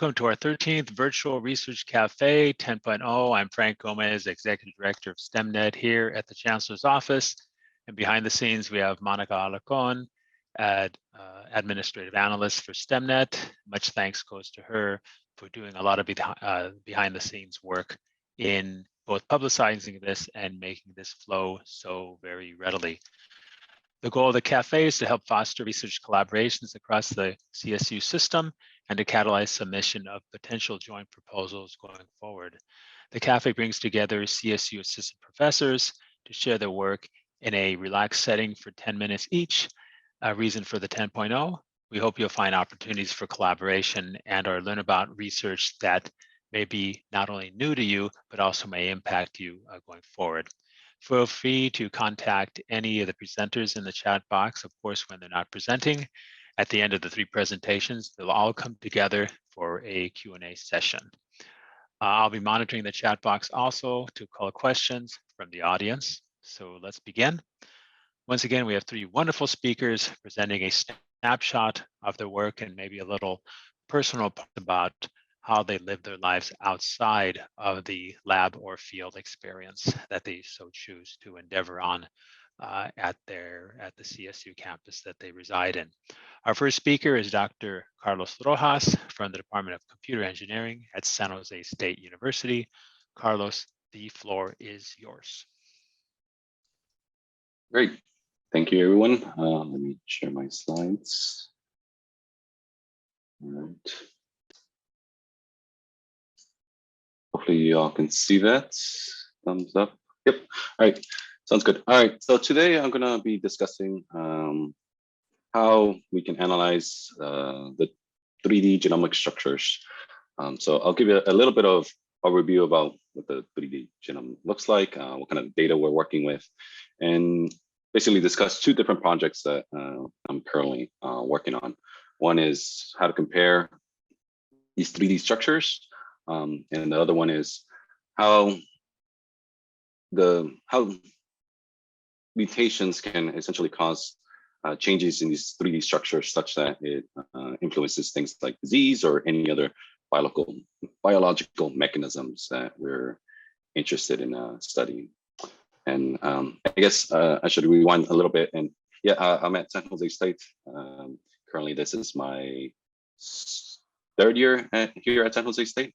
Welcome to our 13th Virtual Research Cafe 10.0. I'm Frank Gomez, Executive Director of STEMnet here at the Chancellor's Office. And behind the scenes, we have Monica Alacon, Administrative Analyst for STEMnet. Much thanks goes to her for doing a lot of behind the scenes work in both publicizing this and making this flow so very readily. The goal of the cafe is to help foster research collaborations across the CSU system and to catalyze submission of potential joint proposals going forward. The cafe brings together CSU assistant professors to share their work in a relaxed setting for 10 minutes each. A reason for the 10.0, we hope you'll find opportunities for collaboration and or learn about research that may be not only new to you, but also may impact you going forward. Feel free to contact any of the presenters in the chat box, of course, when they're not presenting. At the end of the three presentations, they'll all come together for a Q&A session. I'll be monitoring the chat box also to call questions from the audience. So let's begin. Once again, we have three wonderful speakers presenting a snapshot of their work and maybe a little personal part about how they live their lives outside of the lab or field experience that they so choose to endeavor on at the CSU campus that they reside in. Our first speaker is Dr. Carlos Rojas from the Department of Computer Engineering at San Jose State University. Carlos, the floor is yours. Great. Thank you, everyone. Let me share my slides. All right. Hopefully you all can see that. Thumbs up. Yep. All right. Sounds good. All right. So today I'm going to be discussing how we can analyze the 3D genomic structures. So I'll give you a little bit of overview about what the 3D genome looks like, what kind of data we're working with, and basically discuss two different projects that I'm currently working on. One is how to compare these 3D structures. And the other one is how mutations can essentially cause changes in these 3D structures such that it influences things like disease or any other biological mechanisms that we're interested in studying. And I guess I should rewind a little bit. And yeah, I'm at San Jose State. Currently, this is my third year here at San Jose State.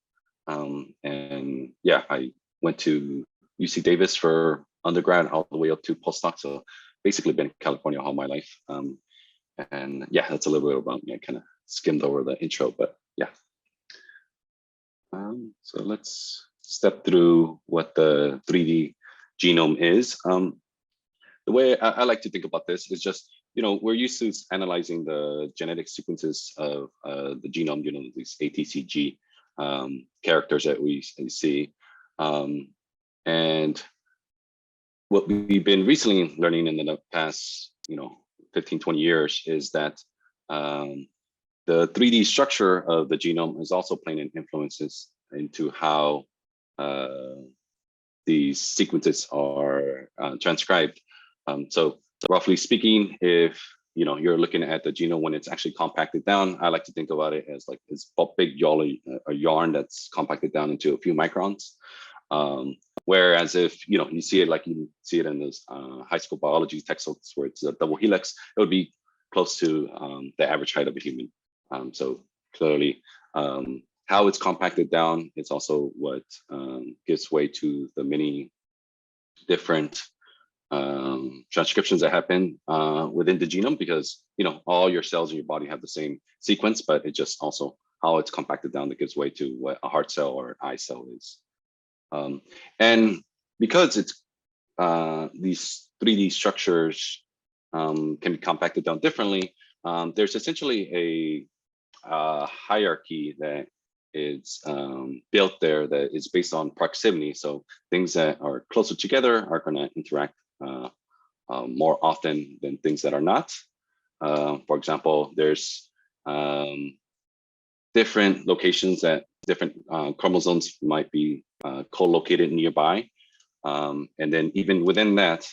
And yeah, I went to UC Davis for undergrad all the way up to postdoc. So basically been in California all my life. And yeah, that's a little bit about me. I kind of skimmed over the intro, but yeah. So let's step through what the 3D genome is. The way I like to think about this is just, we're used to analyzing the genetic sequences of the genome, these ATCG characters that we see. And what we've been recently learning in the past, 15, 20 years is that the 3D structure of the genome is also playing an influences into how these sequences are transcribed. So roughly speaking, if you're looking at the genome when it's actually compacted down, I like to think about it as like this big yarn that's compacted down into a few microns. Whereas if you see it like you see it in those high school biology textbooks where it's a double helix, it would be close to the average height of a human. So clearly, how it's compacted down is also what gives way to the many different transcriptions that happen within the genome, because all your cells in your body have the same sequence, but it just also how it's compacted down that gives way to what a heart cell or eye cell is. And because it's these 3D structures can be compacted down differently, there's essentially a hierarchy that is built there that is based on proximity. So things that are closer together are going to interact more often than things that are not. For example, there's different locations that different chromosomes might be co-located nearby. And then even within that,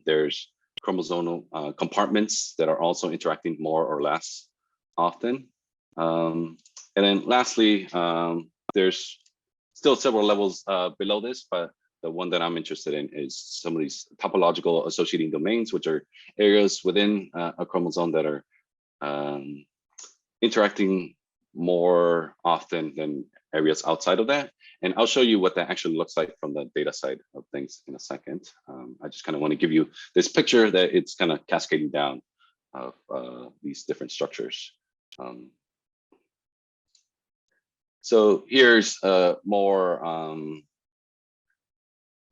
there's chromosomal compartments that are also interacting more or less often. And then lastly, there's still several levels below this, but the one that I'm interested in is some of these topological associating domains, which are areas within a chromosome that are interacting more often than areas outside of that. And I'll show you what that actually looks like from the data side of things in a second. I just kind of want to give you this picture that it's kind of cascading down of these different structures. So here's a more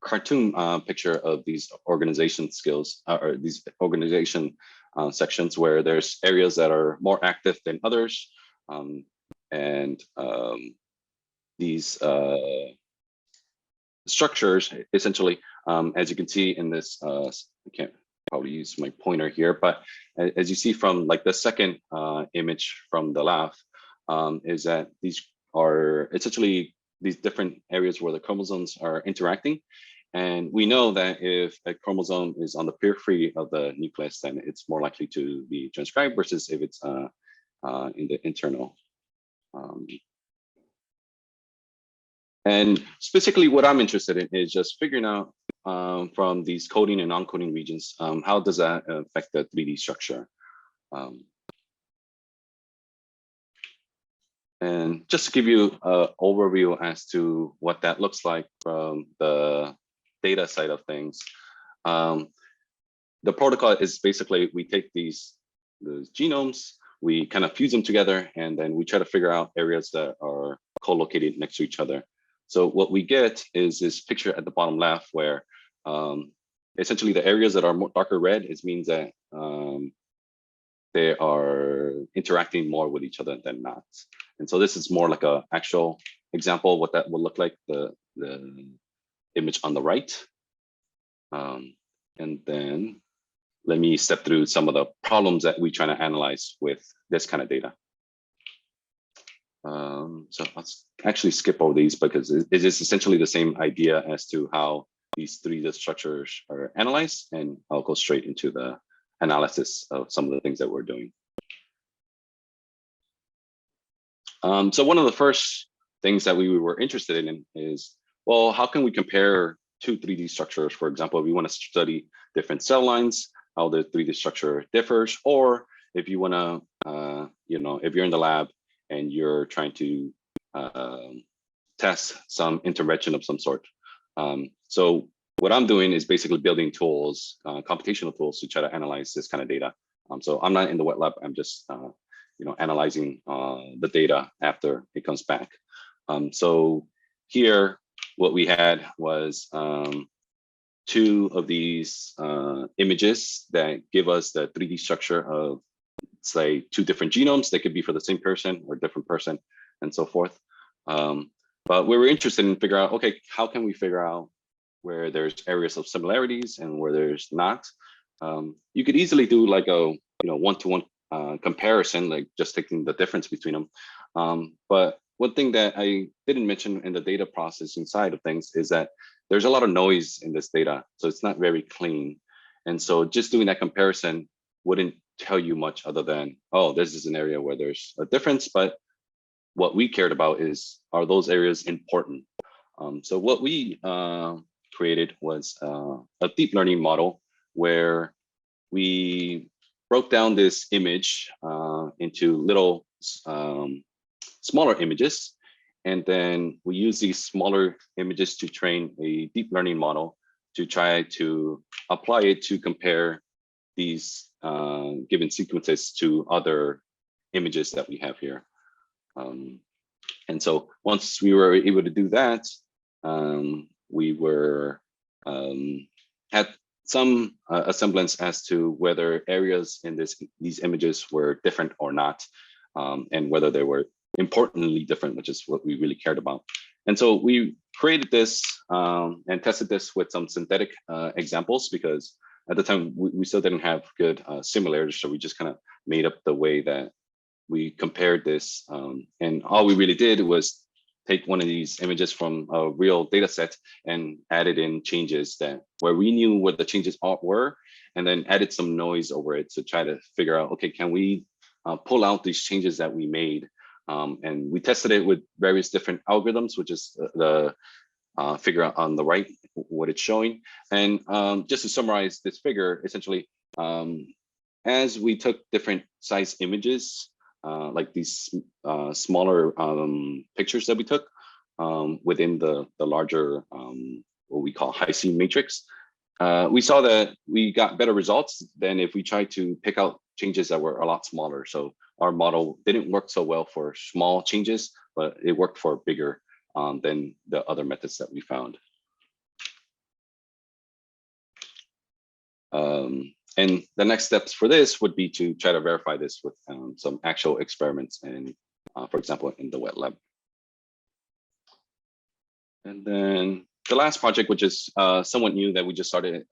cartoon picture of these organization skills or these organization sections where there's areas that are more active than others. And these structures, essentially, as you can see in this, I can't probably use my pointer here, but as you see from like the second image from the left, is that these are essentially these different areas where the chromosomes are interacting. And we know that if a chromosome is on the periphery of the nucleus, then it's more likely to be transcribed versus if it's in the internal. And specifically what I'm interested in is just figuring out from these coding and non-coding regions, how does that affect the 3D structure? And just to give you an overview as to what that looks like from the data side of things, the protocol is basically we take these genomes, we kind of fuse them together, and then we try to figure out areas that are co-located next to each other. So what we get is this picture at the bottom left where essentially the areas that are more darker red, it means that they are interacting more with each other than not. And so this is more like an actual example of what that will look like, the image on the right. And then let me step through some of the problems that we try to analyze with this kind of data. So let's actually skip over these because it is essentially the same idea as to how these 3D structures are analyzed, and I'll go straight into the analysis of some of the things that we're doing. So one of the first things that we were interested in is, well, how can we compare two 3D structures? For example, if we want to study different cell lines, how the 3D structure differs, or if you want to, if you're in the lab and you're trying to test some intervention of some sort. So what I'm doing is basically building tools, computational tools to try to analyze this kind of data. So I'm not in the wet lab. I'm just, analyzing the data after it comes back. So here, what we had was two of these images that give us the 3D structure of, say, two different genomes. They could be for the same person or different person and so forth. But we were interested in figuring out, okay, how can we figure out where there's areas of similarities and where there's not? You could easily do like a one-to-one comparison, like just taking the difference between them. But one thing that I didn't mention in the data processing side of things is that there's a lot of noise in this data, so it's not very clean. And so just doing that comparison wouldn't tell you much other than, oh, this is an area where there's a difference, but what we cared about is, are those areas important? So what we created was a deep learning model where we broke down this image into little smaller images. And then we use these smaller images to train a deep learning model to try to apply it to compare these given sequences to other images that we have here. And so once we were able to do that, we were had some semblance as to whether areas in these images were different or not, and whether they were importantly different, which is what we really cared about. And so we created this and tested this with some synthetic examples, because at the time we still didn't have good simulators, so we just kind of made up the way that we compared this. And all we really did was take one of these images from a real data set and added in changes that where we knew what the changes were, and then added some noise over it to try to figure out, okay, can we pull out these changes that we made And we tested it with various different algorithms, which is the figure on the right, what it's showing. And just to summarize this figure, essentially, as we took different size images, like these smaller pictures that we took within the larger, what we call High-C matrix, we saw that we got better results than if we tried to pick out changes that were a lot smaller. So our model didn't work so well for small changes, but it worked for bigger than the other methods that we found. And the next steps for this would be to try to verify this with some actual experiments and, for example, in the wet lab. And then the last project, which is somewhat new that we just started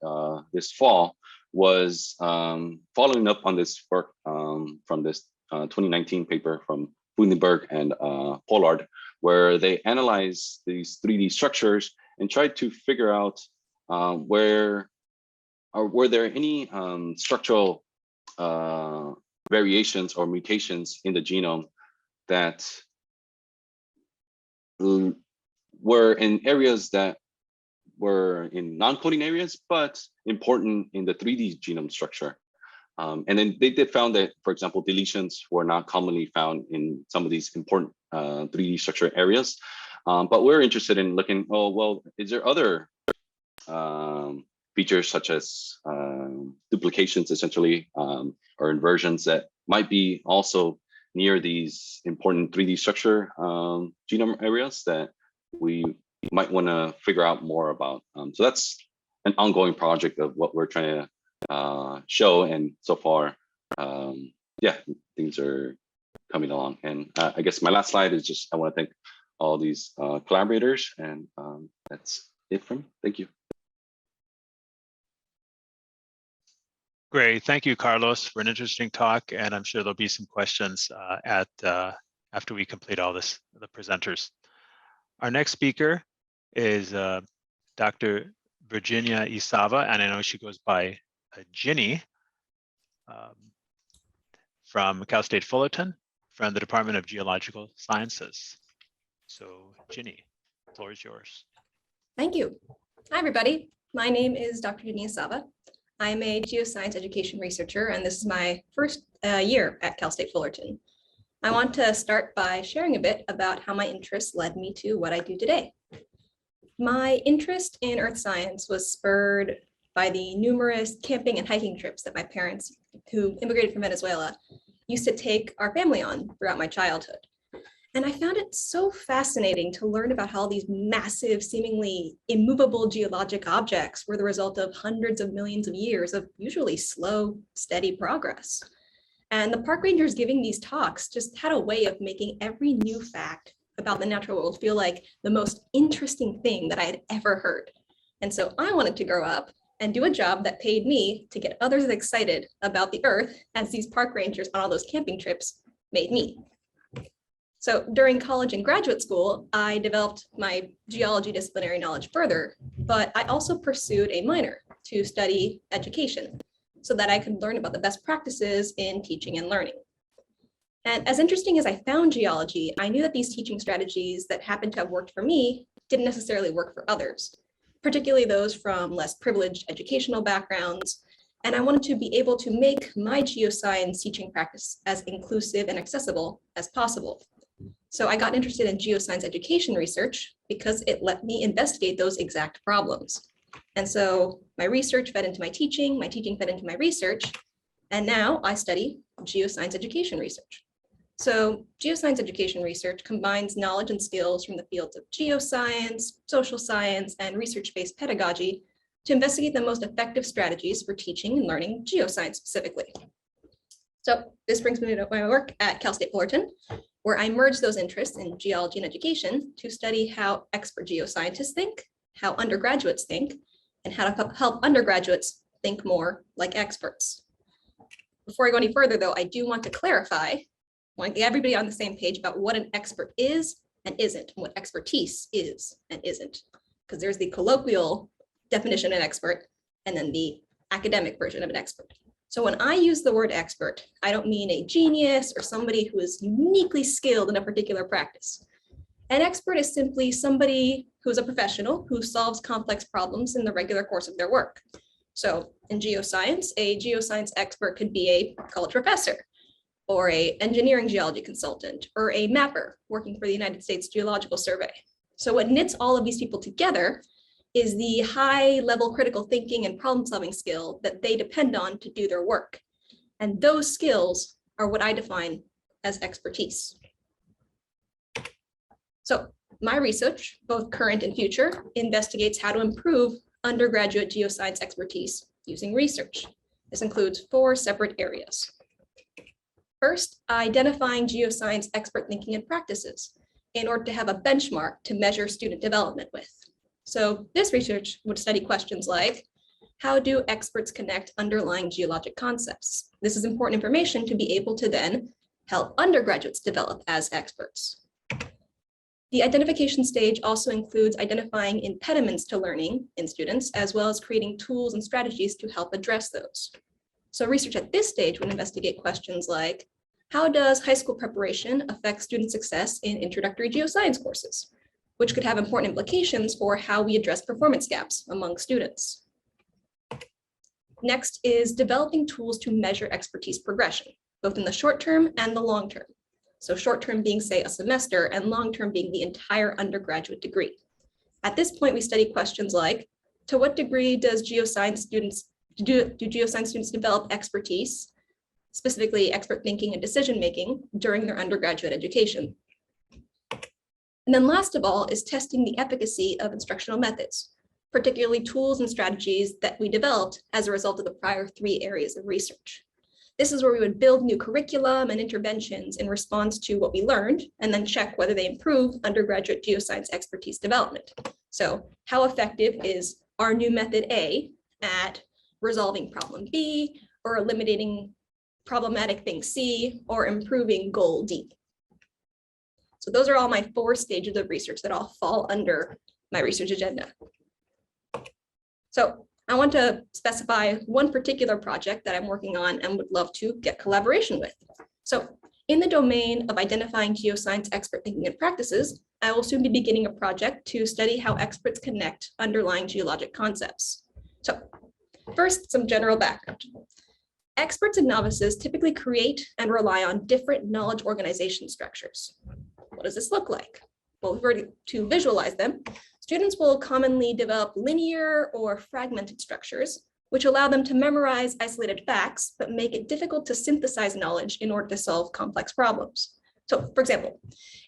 this fall, was following up on this work from this 2019 paper from Funenberg and Pollard, where they analyzed these 3D structures and tried to figure out were there any structural variations or mutations in the genome that were in areas that were in non-coding areas, but important in the 3D genome structure. And then they did found that, for example, deletions were not commonly found in some of these important 3D structure areas. But we're interested in looking, oh, well, is there other features such as duplications, essentially, or inversions that might be also near these important 3D structure genome areas that we might want to figure out more about. So that's an ongoing project of what we're trying to show. And so far, yeah, things are coming along. And I guess my last slide is just, I want to thank all these collaborators, and that's it from me. Thank you. Great, thank you, Carlos, for an interesting talk, and I'm sure there'll be some questions after we complete all this, the presenters. Our next speaker is Dr. Virginia Isava, and I know she goes by Ginny, from Cal State Fullerton, from the Department of Geological Sciences. So, Ginny, the floor is yours. Thank you. Hi, everybody. My name is Dr. Dania Salva. I'm a geoscience education researcher, and this is my first year at Cal State Fullerton. I want to start by sharing a bit about how my interests led me to what I do today. My interest in earth science was spurred by the numerous camping and hiking trips that my parents, who immigrated from Venezuela, used to take our family on throughout my childhood. And I found it so fascinating to learn about how these massive, seemingly immovable geologic objects were the result of hundreds of millions of years of usually slow, steady progress. And the park rangers giving these talks just had a way of making every new fact about the natural world feel like the most interesting thing that I had ever heard. And so I wanted to grow up and do a job that paid me to get others as excited about the earth as these park rangers on all those camping trips made me. So during college and graduate school, I developed my geology disciplinary knowledge further, but I also pursued a minor to study education so that I could learn about the best practices in teaching and learning. And as interesting as I found geology, I knew that these teaching strategies that happened to have worked for me didn't necessarily work for others, particularly those from less privileged educational backgrounds. And I wanted to be able to make my geoscience teaching practice as inclusive and accessible as possible. So I got interested in geoscience education research because it let me investigate those exact problems. And so my research fed into my teaching fed into my research, and now I study geoscience education research. So geoscience education research combines knowledge and skills from the fields of geoscience, social science, and research-based pedagogy to investigate the most effective strategies for teaching and learning geoscience specifically. So this brings me to my work at Cal State Fullerton, where I merge those interests in geology and education to study how expert geoscientists think, how undergraduates think, and how to help undergraduates think more like experts. Before I go any further, though, I do want to clarify, I want to get everybody on the same page about what an expert is and isn't, and what expertise is and isn't, because there's the colloquial definition of an expert and then the academic version of an expert. So when I use the word expert, I don't mean a genius or somebody who is uniquely skilled in a particular practice. An expert is simply somebody who's a professional who solves complex problems in the regular course of their work. So in geoscience, a geoscience expert could be a college professor, or an engineering geology consultant, or a mapper working for the United States Geological Survey. So what knits all of these people together is the high-level critical thinking and problem-solving skill that they depend on to do their work. And those skills are what I define as expertise. So my research, both current and future, investigates how to improve undergraduate geoscience expertise using research. This includes 4 separate areas. First, identifying geoscience expert thinking and practices in order to have a benchmark to measure student development with. So this research would study questions like, how do experts connect underlying geologic concepts? This is important information to be able to then help undergraduates develop as experts. The identification stage also includes identifying impediments to learning in students, as well as creating tools and strategies to help address those. So research at this stage would investigate questions like, how does high school preparation affect student success in introductory geoscience courses, which could have important implications for how we address performance gaps among students. Next is developing tools to measure expertise progression, both in the short term and the long term. So short term being, say, a semester, and long term being the entire undergraduate degree. At this point, we study questions like, to what degree does geoscience students do geoscience students develop expertise, specifically expert thinking and decision making, during their undergraduate education? And then last of all is testing the efficacy of instructional methods, particularly tools and strategies that we developed as a result of the prior 3 areas of research. This is where we would build new curriculum and interventions in response to what we learned, and then check whether they improve undergraduate geoscience expertise development. So how effective is our new method A at resolving problem B, or eliminating problematic thing C, or improving goal D? So those are all my 4 stages of research that all fall under my research agenda. So I want to specify one particular project that I'm working on and would love to get collaboration with. So in the domain of identifying geoscience expert thinking and practices, I will soon be beginning a project to study how experts connect underlying geologic concepts. So first, some general background. Experts and novices typically create and rely on different knowledge organization structures. What does this look like? Well, if we were to visualize them, students will commonly develop linear or fragmented structures, which allow them to memorize isolated facts, but make it difficult to synthesize knowledge in order to solve complex problems. So, for example,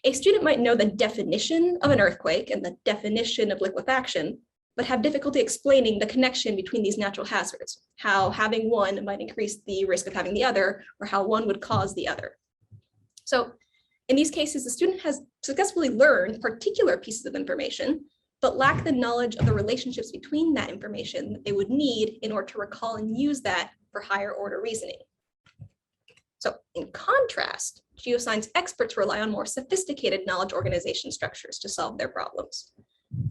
a student might know the definition of an earthquake and the definition of liquefaction, but have difficulty explaining the connection between these natural hazards, how having one might increase the risk of having the other, or how one would cause the other. So in these cases, the student has successfully learned particular pieces of information, but lack the knowledge of the relationships between that information that they would need in order to recall and use that for higher order reasoning. So in contrast, geoscience experts rely on more sophisticated knowledge organization structures to solve their problems.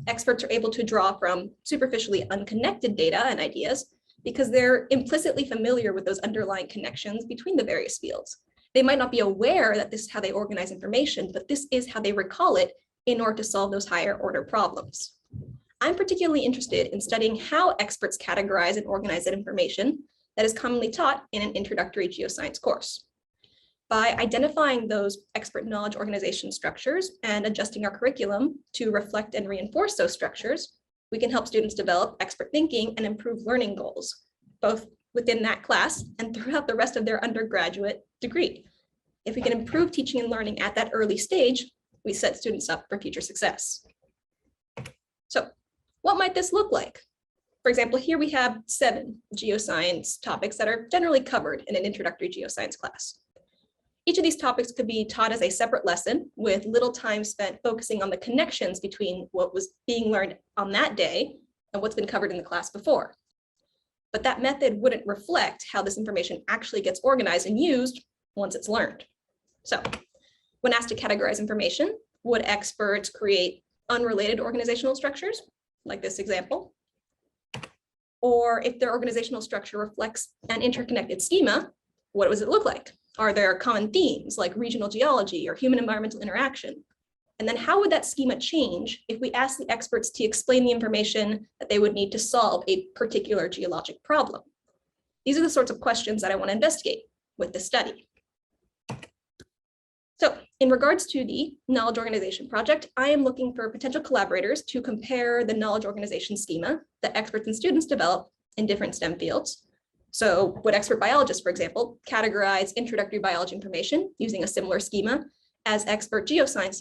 Experts are able to draw from superficially unconnected data and ideas because they're implicitly familiar with those underlying connections between the various fields. They might not be aware that this is how they organize information, but this is how they recall it in order to solve those higher order problems. I'm particularly interested in studying how experts categorize and organize that information that is commonly taught in an introductory geoscience course. By identifying those expert knowledge organization structures and adjusting our curriculum to reflect and reinforce those structures, we can help students develop expert thinking and improve learning goals, both within that class and throughout the rest of their undergraduate degree. If we can improve teaching and learning at that early stage, we set students up for future success. So what might this look like? For example, here we have 7 geoscience topics that are generally covered in an introductory geoscience class. Each of these topics could be taught as a separate lesson with little time spent focusing on the connections between what was being learned on that day and what's been covered in the class before. But that method wouldn't reflect how this information actually gets organized and used once it's learned. So when asked to categorize information, would experts create unrelated organizational structures, like this example? Or if their organizational structure reflects an interconnected schema, what does it look like? Are there common themes like regional geology or human environmental interaction? And then how would that schema change if we ask the experts to explain the information that they would need to solve a particular geologic problem? These are the sorts of questions that I want to investigate with this study. So in regards to the knowledge organization project, I am looking for potential collaborators to compare the knowledge organization schema that experts and students develop in different STEM fields. So would expert biologists, for example, categorize introductory biology information using a similar schema as expert geoscience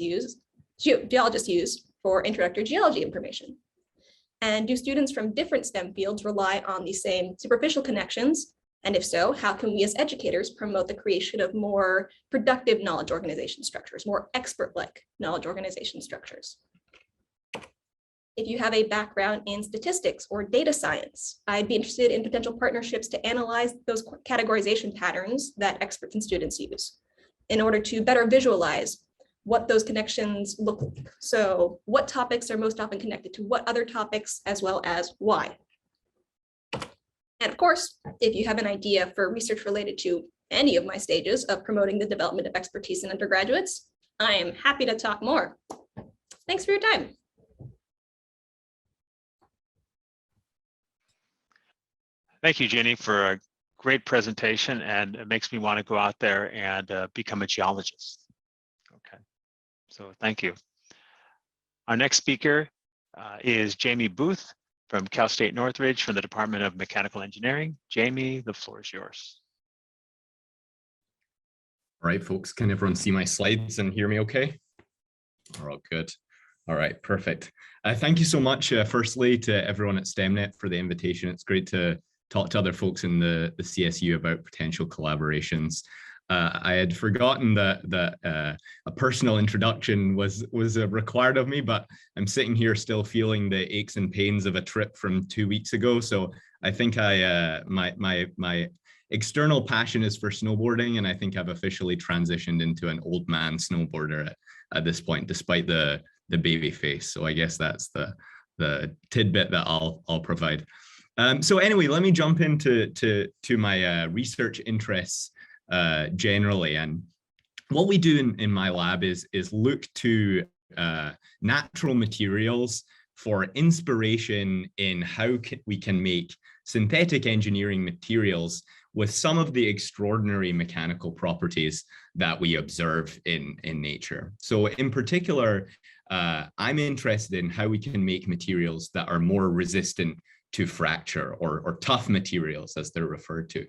geologists use for introductory geology information? And do students from different STEM fields rely on the same superficial connections? And if so, how can we as educators promote the creation of more productive knowledge organization structures, more expert-like knowledge organization structures? If you have a background in statistics or data science, I'd be interested in potential partnerships to analyze those categorization patterns that experts and students use in order to better visualize what those connections look like. So what topics are most often connected to what other topics, as well as why. And of course, if you have an idea for research related to any of my stages of promoting the development of expertise in undergraduates, I am happy to talk more. Thanks for your time. Thank you, Jenny, for a great presentation, and it makes me want to go out there and become a geologist. Okay, so thank you. Our next speaker is Jamie Booth from Cal State Northridge from the Department of Mechanical Engineering. Jamie, the floor is yours. All right, folks, can everyone see my slides and hear me okay? All right, good. All right, perfect. Thank you so much, firstly, to everyone at STEMnet for the invitation. It's great to talk to other folks in the CSU about potential collaborations. I had forgotten that a personal introduction was required of me, but I'm sitting here still feeling the aches and pains of a trip from 2 weeks ago. So I think my external passion is for snowboarding, and I think I've officially transitioned into an old man snowboarder at this point, despite the baby face. So I guess that's the tidbit that I'll provide. So anyway, let me jump into my research interests generally. And what we do in my lab is look to natural materials for inspiration in how we can make synthetic engineering materials with some of the extraordinary mechanical properties that we observe in nature. So in particular, I'm interested in how we can make materials that are more resistant to fracture, or tough materials as they're referred to.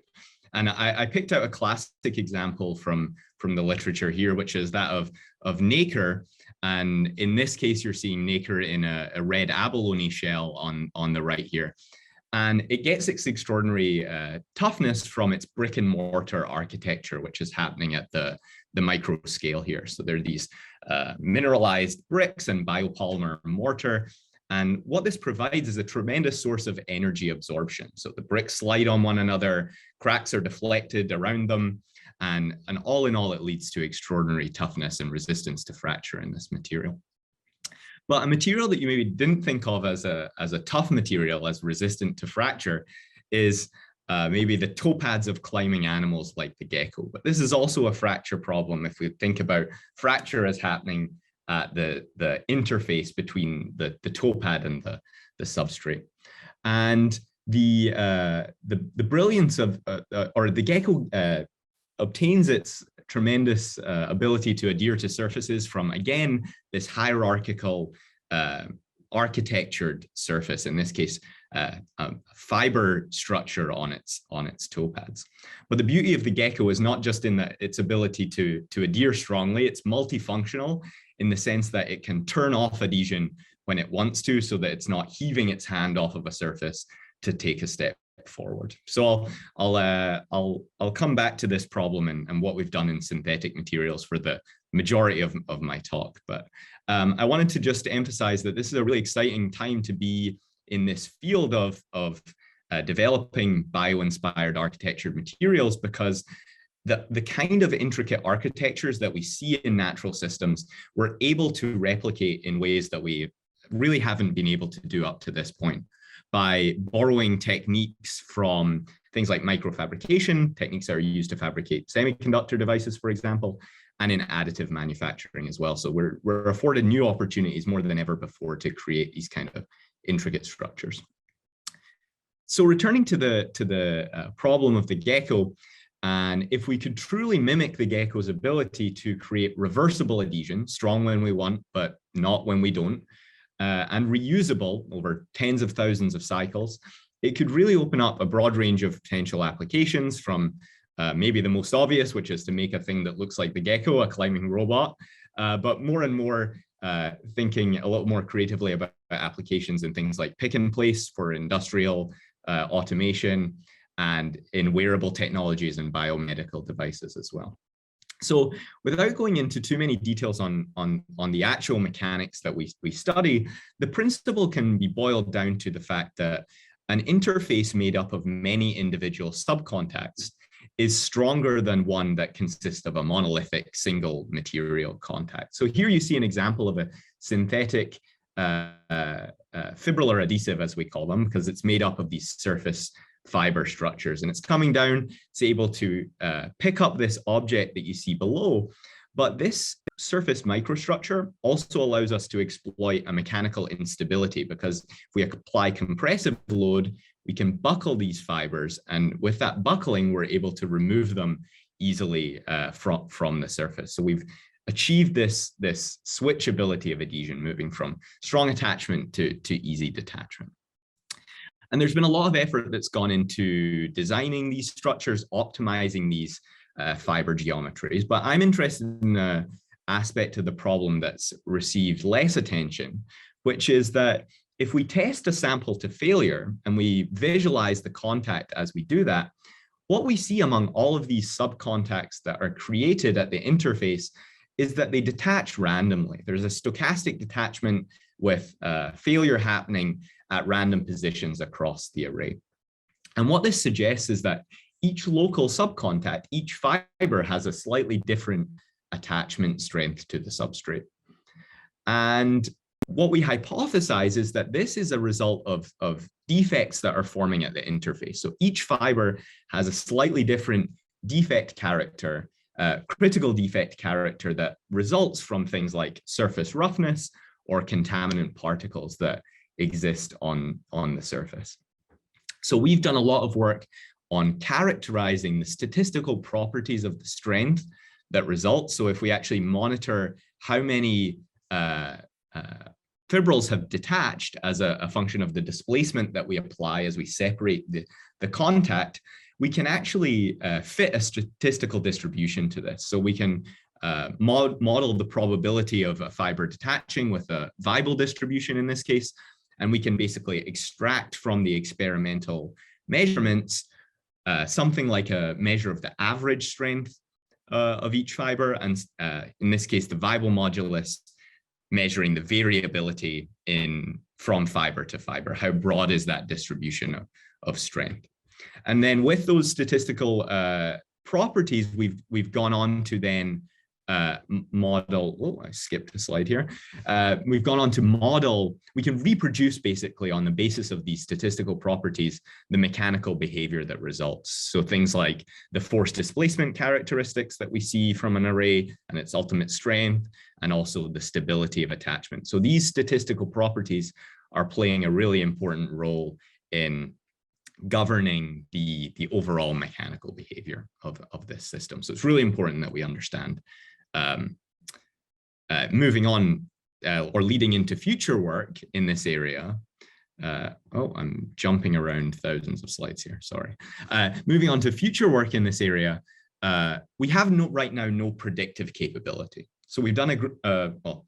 And I picked out a classic example from the literature here, which is that of nacre. And in this case, you're seeing nacre in a red abalone shell on the right here. And it gets its extraordinary toughness from its brick and mortar architecture, which is happening at the micro scale here. So there are these mineralized bricks and biopolymer mortar. And what this provides is a tremendous source of energy absorption. So the bricks slide on one another, cracks are deflected around them, and all in all, it leads to extraordinary toughness and resistance to fracture in this material. But a material that you maybe didn't think of as a tough material, as resistant to fracture, is maybe the toe pads of climbing animals like the gecko. But this is also a fracture problem if we think about fracture as happening at the interface between the toe pad and the substrate. And the brilliance of or the gecko obtains its tremendous ability to adhere to surfaces from, again, this hierarchical architectured surface, in this case a fiber structure on its toe pads. But the beauty of the gecko is not just in its ability to adhere strongly. It's multifunctional in the sense that it can turn off adhesion when it wants to, so that it's not heaving its hand off of a surface to take a step forward. So I'll come back to this problem and what we've done in synthetic materials for the majority of my talk. But I wanted to just emphasize that this is a really exciting time to be in this field of developing bio-inspired architectured materials, because the kind of intricate architectures that we see in natural systems, we're able to replicate in ways that we really haven't been able to do up to this point by borrowing techniques from things like microfabrication, techniques that are used to fabricate semiconductor devices, for example, and in additive manufacturing as well. So we're afforded new opportunities more than ever before to create these kind of intricate structures. So returning to the problem of the gecko, and if we could truly mimic the gecko's ability to create reversible adhesion, strong when we want, but not when we don't, and reusable over tens of thousands of cycles, it could really open up a broad range of potential applications from maybe the most obvious, which is to make a thing that looks like the gecko, a climbing robot, but more and more thinking a little more creatively about applications in things like pick and place for industrial automation, and in wearable technologies and biomedical devices as well. So without going into too many details on the actual mechanics that we study, the principle can be boiled down to the fact that an interface made up of many individual subcontacts is stronger than one that consists of a monolithic single material contact. So here you see an example of a synthetic fibrillar adhesive, as we call them, because it's made up of these surface fiber structures, and it's coming down, it's able to pick up this object that you see below. But this surface microstructure also allows us to exploit a mechanical instability, because if we apply compressive load, we can buckle these fibers, and with that buckling, we're able to remove them easily from the surface. So we've achieved this switchability of adhesion, moving from strong attachment to easy detachment. And there's been a lot of effort that's gone into designing these structures, optimizing these fiber geometries, but I'm interested in an aspect of the problem that's received less attention, which is that if we test a sample to failure and we visualize the contact as we do that, what we see among all of these subcontacts that are created at the interface is that they detach randomly. There's a stochastic detachment with failure happening at random positions across the array. And what this suggests is that each local subcontact, each fiber has a slightly different attachment strength to the substrate. And what we hypothesize is that this is a result of defects that are forming at the interface. So each fiber has a slightly different defect character, critical defect character that results from things like surface roughness or contaminant particles that exist on the surface. So we've done a lot of work on characterizing the statistical properties of the strength that results. So if we actually monitor how many fibrils have detached as a function of the displacement that we apply as we separate the contact, we can actually fit a statistical distribution to this. So we can model the probability of a fiber detaching with a Weibull distribution in this case, and we can basically extract from the experimental measurements something like a measure of the average strength of each fiber, and in this case, the Weibull modulus, measuring the variability from fiber to fiber. How broad is that distribution of strength? And then with those statistical properties, we've gone on to then model, oh, I skipped a slide here. We've gone on to model, we can reproduce basically on the basis of these statistical properties, the mechanical behavior that results. So things like the force displacement characteristics that we see from an array and its ultimate strength, and also the stability of attachment. So these statistical properties are playing a really important role in governing the overall mechanical behavior of this system. So it's really important that we understand. Moving on or leading into future work in this area. Oh, I'm jumping around thousands of slides here, sorry. Moving on to future work in this area, we have right now no predictive capability. So we've done well,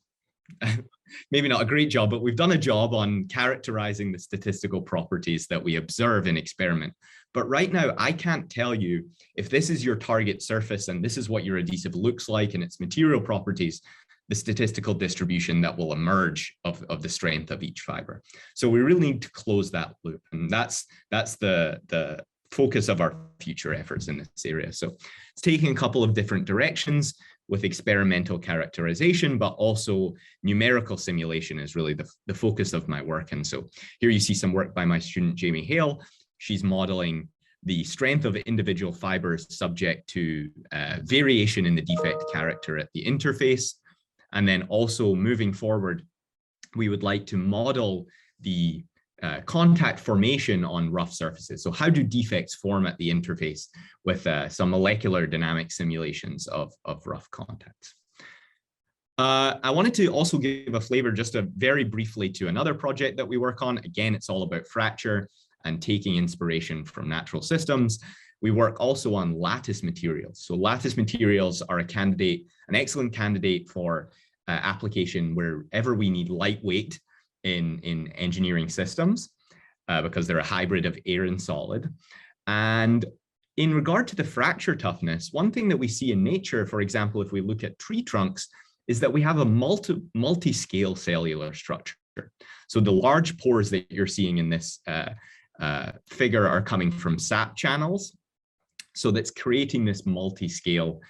maybe not a great job, but we've done a job on characterizing the statistical properties that we observe in experiment. But right now, I can't tell you if this is your target surface and this is what your adhesive looks like and its material properties, the statistical distribution that will emerge of the strength of each fiber. So we really need to close that loop. And that's the focus of our future efforts in this area. So it's taking a couple of different directions. with experimental characterization, but also numerical simulation is really the focus of my work. And so here you see some work by my student, Jamie Hale. She's modeling the strength of individual fibers subject to variation in the defect character at the interface. And then also moving forward, we would like to model the contact formation on rough surfaces. So how do defects form at the interface with some molecular dynamic simulations of rough contacts? I wanted to also give a flavor just very briefly to another project that we work on. Again, it's all about fracture and taking inspiration from natural systems. We work also on lattice materials. So lattice materials are an excellent candidate for application wherever we need lightweight in engineering systems, because they're a hybrid of air and solid. And in regard to the fracture toughness, one thing that we see in nature, for example, if we look at tree trunks, is that we have a multi-scale cellular structure. So the large pores that you're seeing in this figure are coming from sap channels. So that's creating this multi-scale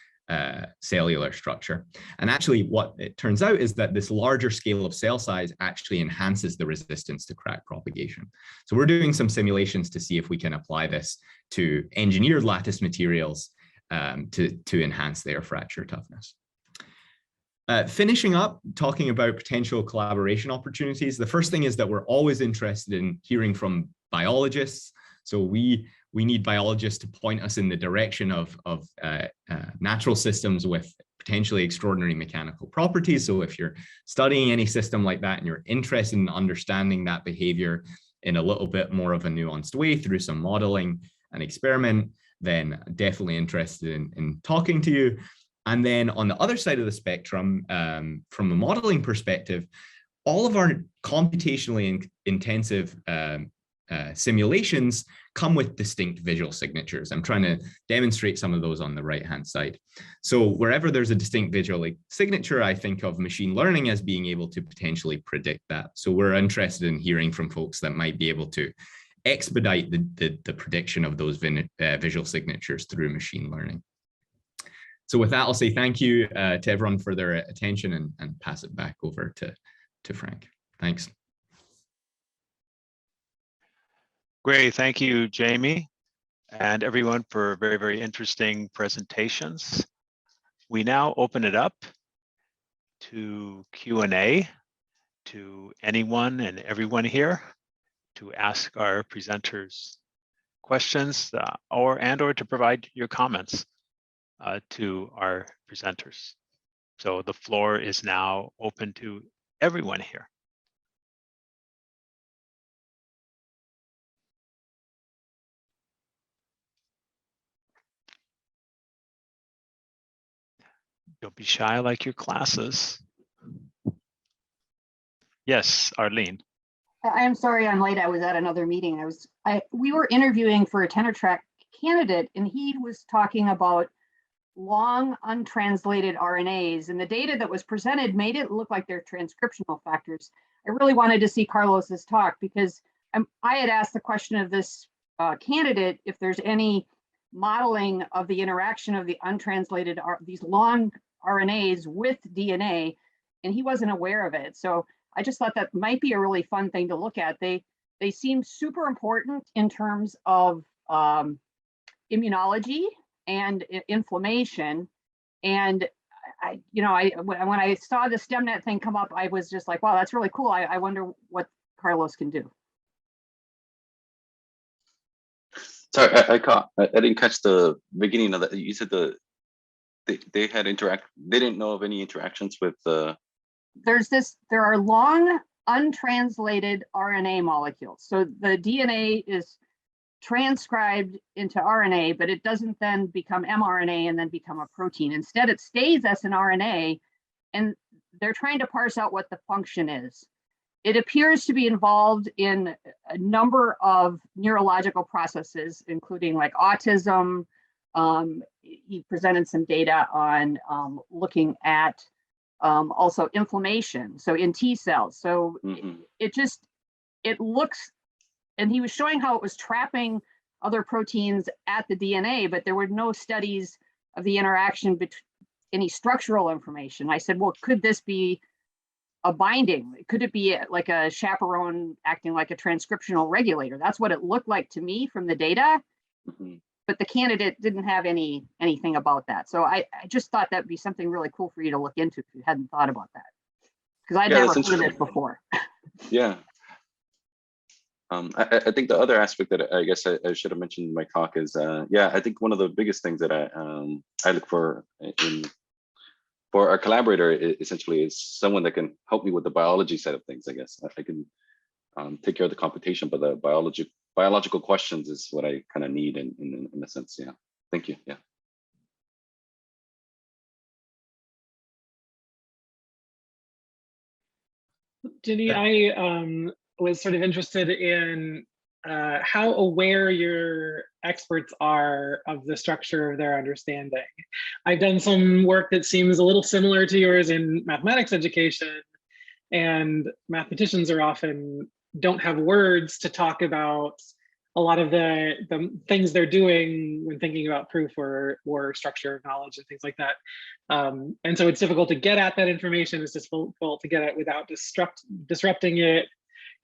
cellular structure. And actually what it turns out is that this larger scale of cell size actually enhances the resistance to crack propagation. So we're doing some simulations to see if we can apply this to engineered lattice materials to enhance their fracture toughness. Finishing up, talking about potential collaboration opportunities. The first thing is that we're always interested in hearing from biologists. So we need biologists to point us in the direction of natural systems with potentially extraordinary mechanical properties. So if you're studying any system like that and you're interested in understanding that behavior in a little bit more of a nuanced way through some modeling and experiment, then definitely interested in talking to you. And then on the other side of the spectrum, from a modeling perspective, all of our computationally intensive simulations come with distinct visual signatures. I'm trying to demonstrate some of those on the right-hand side. So wherever there's a distinct visual signature, I think of machine learning as being able to potentially predict that. So we're interested in hearing from folks that might be able to expedite the prediction of those visual signatures through machine learning. So with that, I'll say thank you to everyone for their attention and pass it back over to Frank. Thanks. Great, thank you, Jamie, and everyone for very, very interesting presentations. We now open it up to Q&A to anyone and everyone here to ask our presenters questions or to provide your comments to our presenters. So the floor is now open to everyone here. Don't be shy like your classes. Yes, Arlene. I'm sorry I'm late. I was at another meeting. We were interviewing for a tenure track candidate, and he was talking about long untranslated RNAs, and the data that was presented made it look like they're transcriptional factors. I really wanted to see Carlos's talk because I had asked the question of this candidate if there's any modeling of the interaction of the untranslated, these long RNAs with DNA, and he wasn't aware of it. So I just thought that might be a really fun thing to look at. They seem super important in terms of immunology and inflammation. And when I saw the STEMnet thing come up, I was just like, wow, that's really cool. I wonder what Carlos can do. Sorry, I didn't catch the beginning of that. You said they didn't know of any interactions with the. There are long untranslated RNA molecules. So the DNA is transcribed into RNA, but it doesn't then become mRNA and then become a protein. Instead, it stays as an RNA, and they're trying to parse out what the function is. It appears to be involved in a number of neurological processes, including like autism. He presented some data on looking at also inflammation, so in T cells. So it looks, and he was showing how it was trapping other proteins at the DNA, but there were no studies of the interaction any structural information. I said, well, could this be a binding? Could it be like a chaperone acting like a transcriptional regulator? That's what it looked like to me from the data. Mhm. But the candidate didn't have anything about that. So I just thought that'd be something really cool for you to look into if you hadn't thought about that. Because I'd never heard of it before. Yeah. I think the other aspect that I guess I should have mentioned in my talk is, yeah, I think one of the biggest things that I look for for our collaborator essentially is someone that can help me with the biology side of things. I guess I can take care of the computation, but the biological questions is what I kind of need in a sense. Yeah. Thank you. Yeah. Ginny, I was sort of interested in how aware your experts are of the structure of their understanding. I've done some work that seems a little similar to yours in mathematics education, and mathematicians are often don't have words to talk about a lot of the things they're doing when thinking about proof or structure of knowledge and things like that. And so it's difficult to get at that information. It's difficult to get at without disrupting it,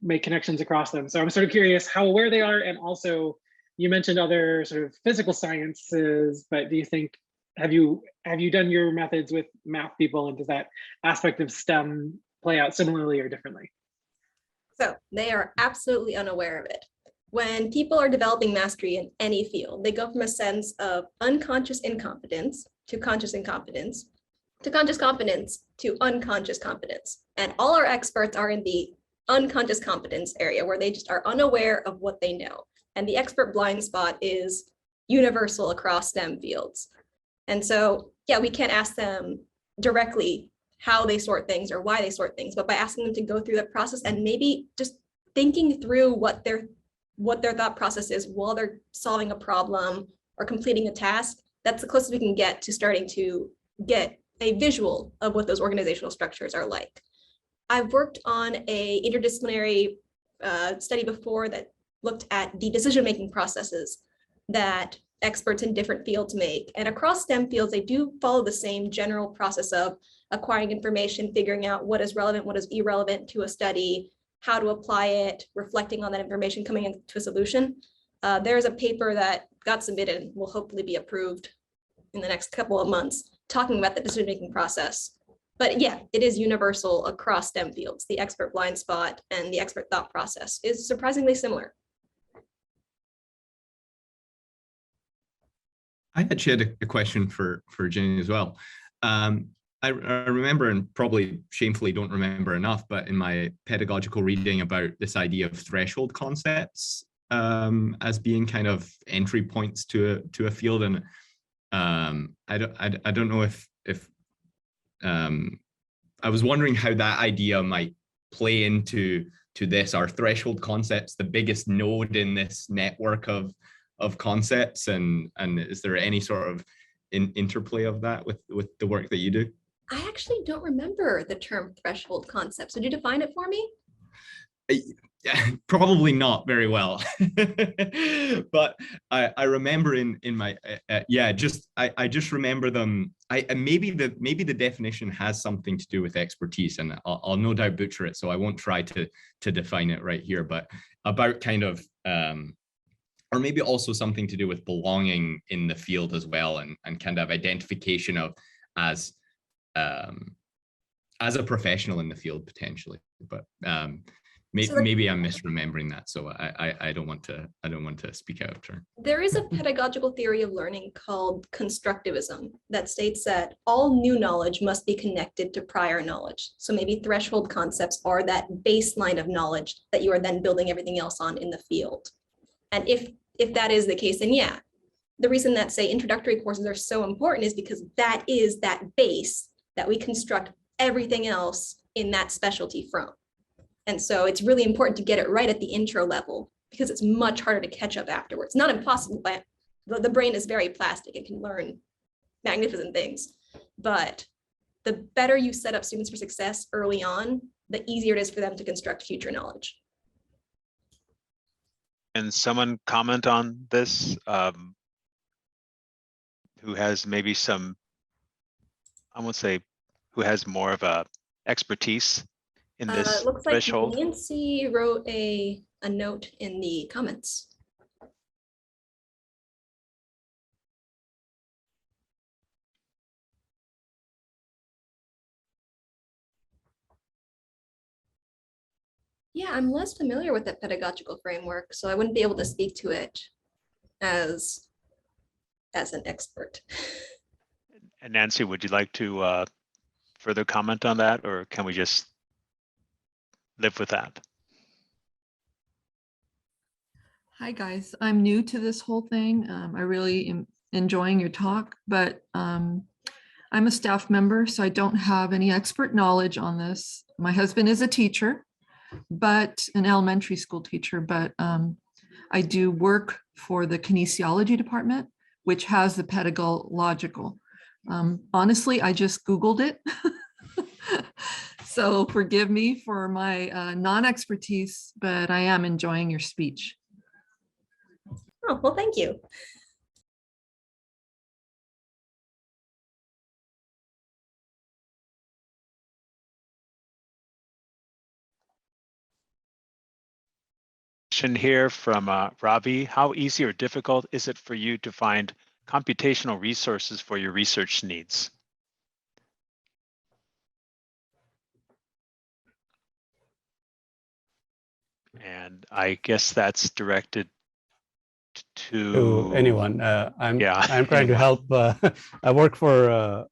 make connections across them. So I'm sort of curious how aware they are. And also you mentioned other sort of physical sciences, but do you think, have you done your methods with math people, and does that aspect of STEM play out similarly or differently? So they are absolutely unaware of it. When people are developing mastery in any field, they go from a sense of unconscious incompetence to conscious incompetence, to conscious competence to unconscious competence. And all our experts are in the unconscious competence area where they just are unaware of what they know. And the expert blind spot is universal across STEM fields. And so, yeah, we can't ask them directly how they sort things or why they sort things, but by asking them to go through that process and maybe just thinking through what their thought process is while they're solving a problem or completing a task, that's the closest we can get to starting to get a visual of what those organizational structures are like. I've worked on a interdisciplinary study before that looked at the decision-making processes that experts in different fields make. And across STEM fields, they do follow the same general process of acquiring information, figuring out what is relevant, what is irrelevant to a study, how to apply it, reflecting on that information, coming into a solution. There's a paper that got submitted and will hopefully be approved in the next couple of months, talking about the decision-making process. But yeah, it is universal across STEM fields. The expert blind spot and the expert thought process is surprisingly similar. I actually had a question for Jenny as well. I remember, and probably shamefully don't remember enough, but in my pedagogical reading about this idea of threshold concepts as being kind of entry points to a field, and I don't know if I was wondering how that idea might play into this. Are threshold concepts the biggest node in this network of concepts, and is there any sort of interplay of that with the work that you do? I actually don't remember the term threshold concepts. Would you define it for me? Probably not very well, but I remember in my yeah, I just remember them. Maybe the definition has something to do with expertise, and I'll no doubt butcher it, so I won't try to define it right here. But about kind of or maybe also something to do with belonging in the field as well, and kind of identification of as a professional in the field potentially. But maybe I'm misremembering that, so I don't want to speak out of turn. There is a pedagogical theory of learning called constructivism that states that all new knowledge must be connected to prior knowledge. So maybe threshold concepts are that baseline of knowledge that you are then building everything else on in the field. And if that is the case, then yeah, the reason that, say, introductory courses are so important is because that is that base that we construct everything else in that specialty from. And so it's really important to get it right at the intro level, because it's much harder to catch up afterwards. Not impossible, but the brain is very plastic. It can learn magnificent things. But the better you set up students for success early on, the easier it is for them to construct future knowledge. Can someone comment on this who has maybe some I won't say who has more of a expertise in this It looks like threshold? Nancy wrote a note in the comments. Yeah, I'm less familiar with that pedagogical framework, so I wouldn't be able to speak to it as an expert. And Nancy, would you like to further comment on that, or can we just live with that? Hi, guys. I'm new to this whole thing. I really am enjoying your talk, but I'm a staff member, so I don't have any expert knowledge on this. My husband is a teacher, but an elementary school teacher, but I do work for the kinesiology department, which has the pedagogical. Honestly, I just Googled it. So forgive me for my non-expertise, but I am enjoying your speech. Oh, well, thank you. Question here from Ravi. How easy or difficult is it for you to find computational resources for your research needs? And I guess that's directed to anyone. I'm trying to help. I work for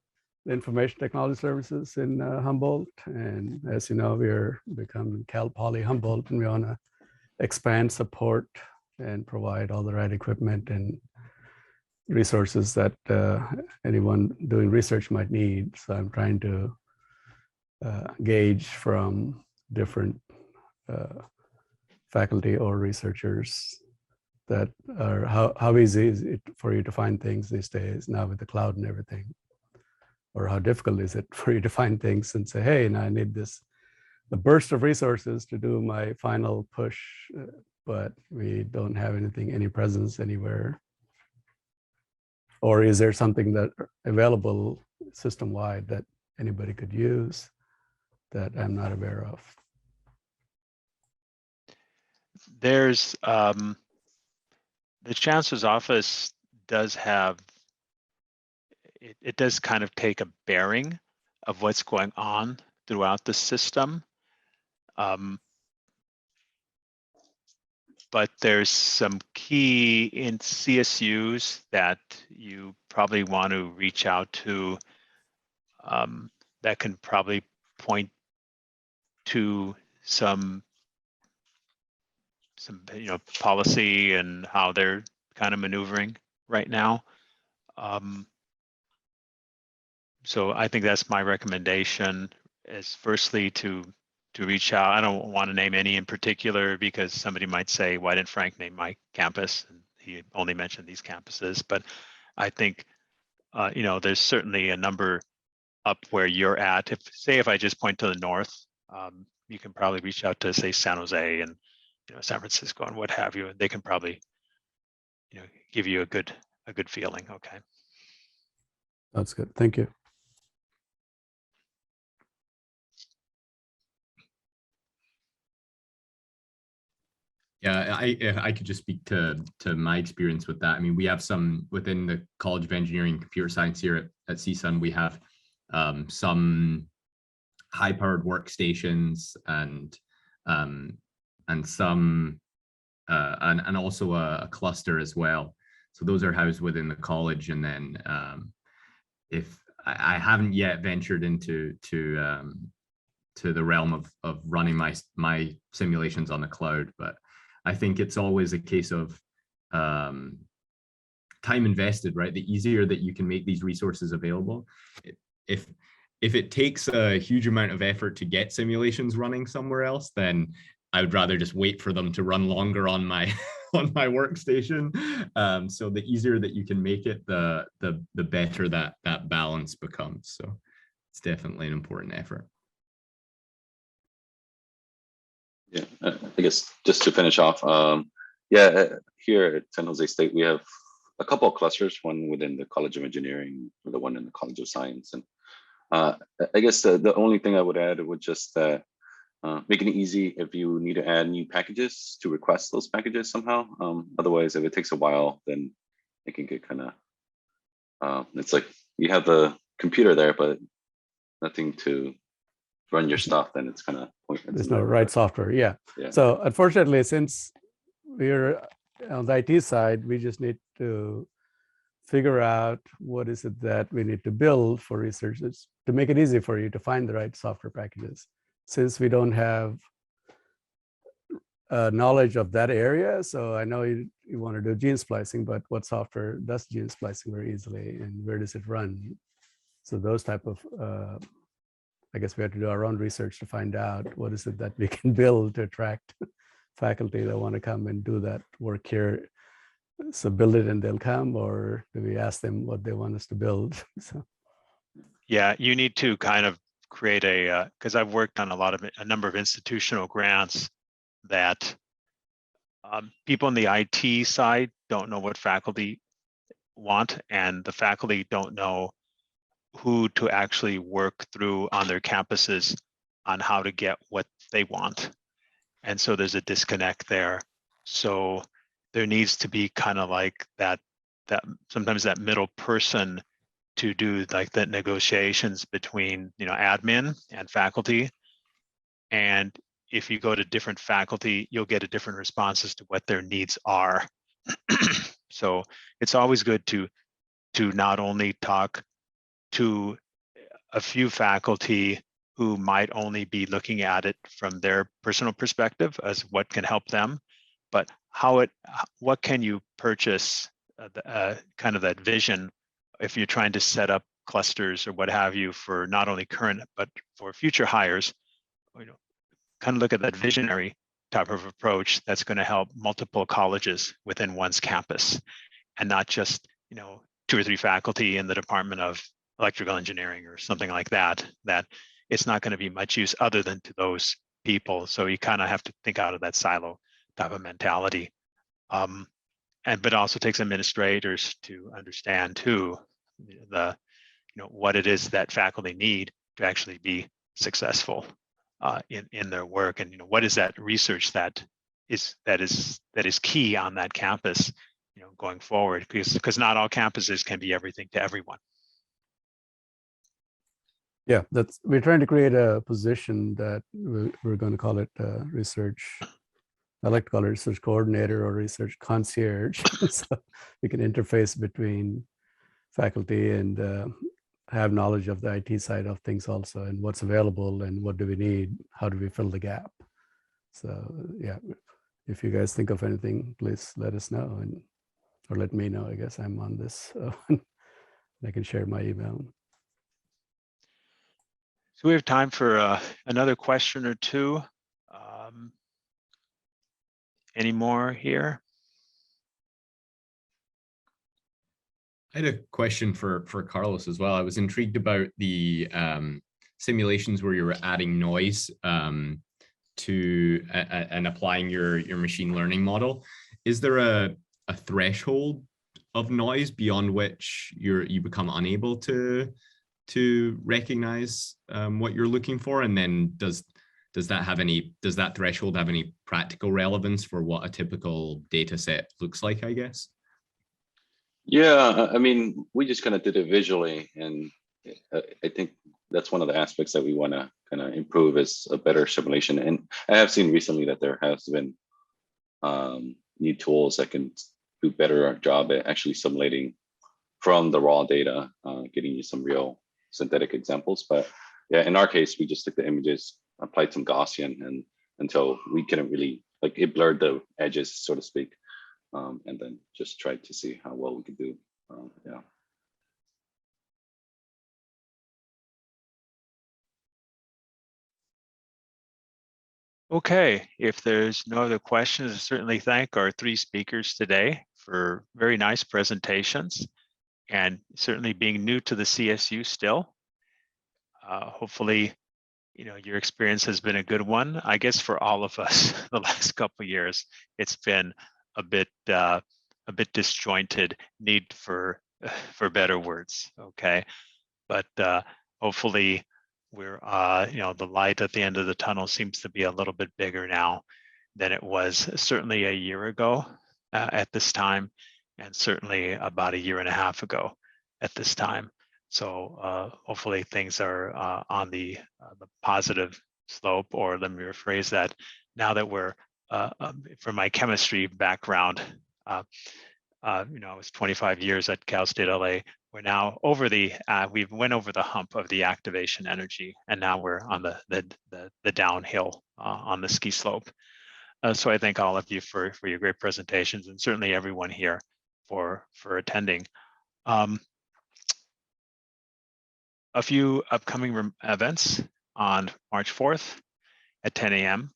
Information Technology Services in Humboldt, and as you know, we're becoming Cal Poly Humboldt, and we want to expand support and provide all the right equipment and resources that anyone doing research might need. So I'm trying to gauge from different faculty or researchers that are how easy is it for you to find things these days now with the cloud and everything, or how difficult is it for you to find things and say, hey, now I need the burst of resources to do my final push, but we don't have any presence anywhere. Or is there something that available system-wide that anybody could use that I'm not aware of? There's the Chancellor's Office does have, it does kind of take a bearing of what's going on throughout the system. But there's some key in CSUs that you probably want to reach out to that can probably point to some policy and how they're kind of maneuvering right now. So I think that's my recommendation, is firstly to reach out. I don't want to name any in particular because somebody might say, why didn't Frank name my campus? And he only mentioned these campuses. But I think, there's certainly a number up where you're at. If I just point to the north, you can probably reach out to, say, San Jose and San Francisco and what have you. And they can probably give you a good feeling. Okay. That's good. Thank you. Yeah, I could just speak to my experience with that. I mean, we have some within the College of Engineering and Computer Science here at CSUN. We have some high-powered workstations and some and also a cluster as well. So those are housed within the college. And then if I haven't yet ventured into the realm of running my simulations on the cloud, but I think it's always a case of time invested, right? The easier that you can make these resources available. If it takes a huge amount of effort to get simulations running somewhere else, then I would rather just wait for them to run longer on my on my workstation. So the easier that you can make it, the better that balance becomes. So it's definitely an important effort. Yeah, I guess just to finish off, here at San Jose State, we have a couple of clusters, one within the College of Engineering, the one in the College of Science. And I guess the only thing I would add would just making it easy if you need to add new packages to request those packages somehow. Otherwise, if it takes a while, then it can get kind of, it's like you have the computer there, but nothing to run your stuff, then it's kind of pointless. There's no right software. Yeah. Yeah. So unfortunately, since we're on the IT side, we just need to figure out what is it that we need to build for researchers to make it easy for you to find the right software packages. Since we don't have knowledge of that area, so I know you want to do gene splicing, but what software does gene splicing very easily, and where does it run? So those type of, I guess we have to do our own research to find out what is it that we can build to attract faculty that want to come and do that work here. So build it and they'll come, or do we ask them what they want us to build? So. Yeah, you need to kind of create a, because I've worked on a number of institutional grants that people on the IT side don't know what faculty want, and the faculty don't know who to actually work through on their campuses on how to get what they want. And so there's a disconnect there. So there needs to be kind of like that sometimes that middle person to do like the negotiations between, you know, admin and faculty. And if you go to different faculty, you'll get a different response as to what their needs are. So it's always good to not only talk to a few faculty who might only be looking at it from their personal perspective as what can help them, but what can you purchase, kind of that vision if you're trying to set up clusters or what have you for not only current but for future hires. You know, kind of look at that visionary type of approach that's going to help multiple colleges within one's campus, and not just, you know, 2 or 3 faculty in the Department of Electrical Engineering or something like that, that it's not going to be much use other than to those people. So you kind of have to think out of that silo type of mentality. But also takes administrators to understand too, what it is that faculty need to actually be successful in their work, and what is that research that is key on that campus, going forward, because not all campuses can be everything to everyone. Yeah, we're trying to create a position that we're going to call it research. I like to call it research coordinator or research concierge. So we can interface between faculty and have knowledge of the IT side of things also, and what's available and what do we need, how do we fill the gap. So yeah, if you guys think of anything, please let us know, or let me know. I guess I'm on this. I can share my email. So we have time for another question or two. Any more here? I had a question for Carlos as well. I was intrigued about the simulations where you were adding noise to and applying your machine learning model. Is there a threshold of noise beyond which you become unable to recognize what you're looking for? And then does that threshold have any practical relevance for what a typical data set looks like, I guess? Yeah, I mean, we just kind of did it visually, and I think that's one of the aspects that we want to kind of improve is a better simulation. And I have seen recently that there has been new tools that can do better job at actually simulating from the raw data, getting you some real synthetic examples. But yeah, in our case, we just took the images, applied some Gaussian, and until we couldn't really, like, it blurred the edges, so to speak. And then just tried to see how well we could do. Yeah. Okay, if there's no other questions, I certainly thank our 3 speakers today for very nice presentations, and certainly being new to the CSU still. Hopefully, your experience has been a good one. I guess for all of us, the last couple of years, it's been a bit disjointed, need for better words. Okay, but hopefully we're, the light at the end of the tunnel seems to be a little bit bigger now than it was certainly a year ago at this time, and certainly about a year and a half ago at this time. So hopefully things are on the positive slope, or let me rephrase that. Now that we're, from my chemistry background, I was 25 years at Cal State LA. We're now over we've went over the hump of the activation energy, and now we're on the downhill on the ski slope. So I thank all of you for your great presentations, and certainly everyone here for attending. A few upcoming events on March 4th at 10 a.m.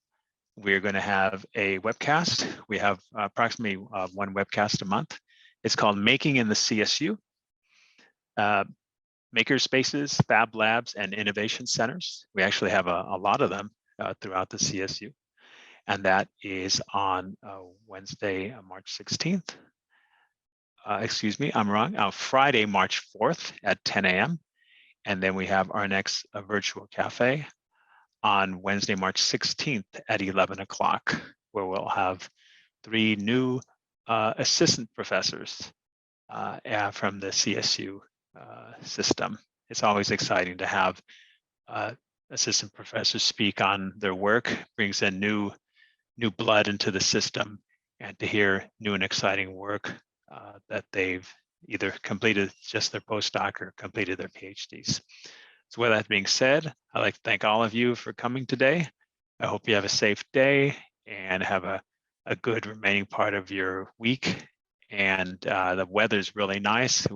We're going to have a webcast. We have approximately one webcast a month. It's called Making in the CSU. Maker spaces, fab labs, and innovation centers. We actually have a lot of them throughout the CSU. And that is on Wednesday, March 16th. Excuse me, I'm wrong. Friday, March 4th at 10 a.m. And then we have our next virtual cafe on Wednesday, March 16th at 11 o'clock, where we'll have 3 new assistant professors from the CSU system. It's always exciting to have assistant professors speak on their work, brings in new blood into the system, and to hear new and exciting work that they've either completed just their postdoc or completed their PhDs. So with that being said, I'd like to thank all of you for coming today. I hope you have a safe day and have a good remaining part of your week. And the weather's really nice.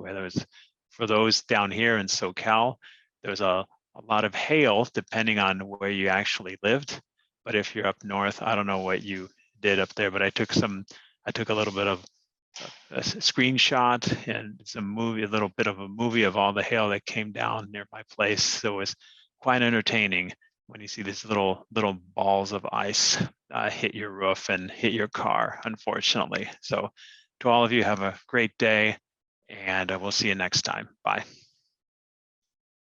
For those down here in SoCal, there's a lot of hail depending on where you actually lived. But if you're up north, I don't know what you did up there, but I took a little bit of a screenshot and a little bit of a movie of all the hail that came down near my place. So it was quite entertaining when you see these little balls of ice hit your roof and hit your car, unfortunately. So to all of you, have a great day, and we'll see you next time. Bye.